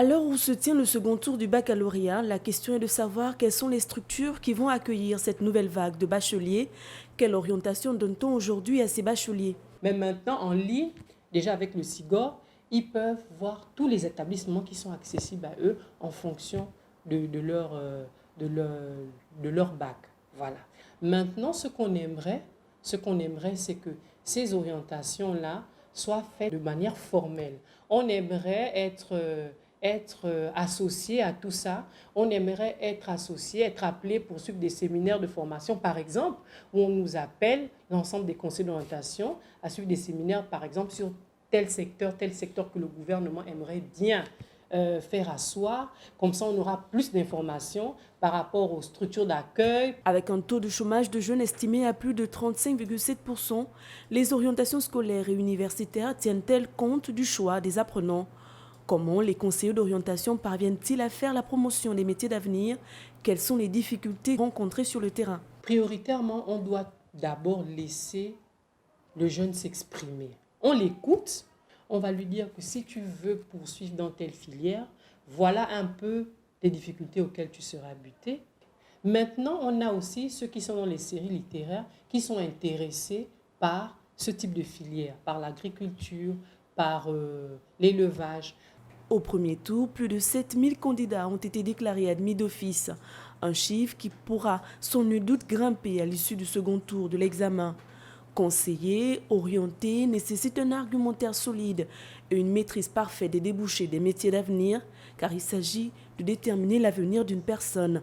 À l'heure où se tient le second tour du baccalauréat, la question est de savoir quelles sont les structures qui vont accueillir cette nouvelle vague de bacheliers. Quelle orientation donne-t-on aujourd'hui à ces bacheliers? Mais maintenant, en ligne, déjà avec le SIGOR, ils peuvent voir tous les établissements qui sont accessibles à eux en fonction de de leur, de leur bac. Voilà. Maintenant, ce qu'on aimerait, c'est que ces orientations-là soient faites de manière formelle. On aimerait être associé à tout ça. On aimerait être associé, être appelé pour suivre des séminaires de formation, par exemple, où on nous appelle, l'ensemble des conseils d'orientation, à suivre des séminaires, par exemple, sur tel secteur que le gouvernement aimerait bien faire asseoir. Comme ça, on aura plus d'informations par rapport aux structures d'accueil. Avec un taux de chômage de jeunes estimé à plus de 35,7%, les orientations scolaires et universitaires tiennent-elles compte du choix des apprenants? Comment les conseillers d'orientation parviennent-ils à faire la promotion des métiers d'avenir? Quelles sont les difficultés rencontrées sur le terrain? Prioritairement, on doit d'abord laisser le jeune s'exprimer. On l'écoute, on va lui dire que si tu veux poursuivre dans telle filière, voilà un peu les difficultés auxquelles tu seras buté. Maintenant, on a aussi ceux qui sont dans les séries littéraires qui sont intéressés par ce type de filière, par l'agriculture, par l'élevage. Au premier tour, plus de 7000 candidats ont été déclarés admis d'office, un chiffre qui pourra sans nul doute grimper à l'issue du second tour de l'examen. Conseiller, orienté, nécessite un argumentaire solide et une maîtrise parfaite des débouchés des métiers d'avenir, car il s'agit de déterminer l'avenir d'une personne.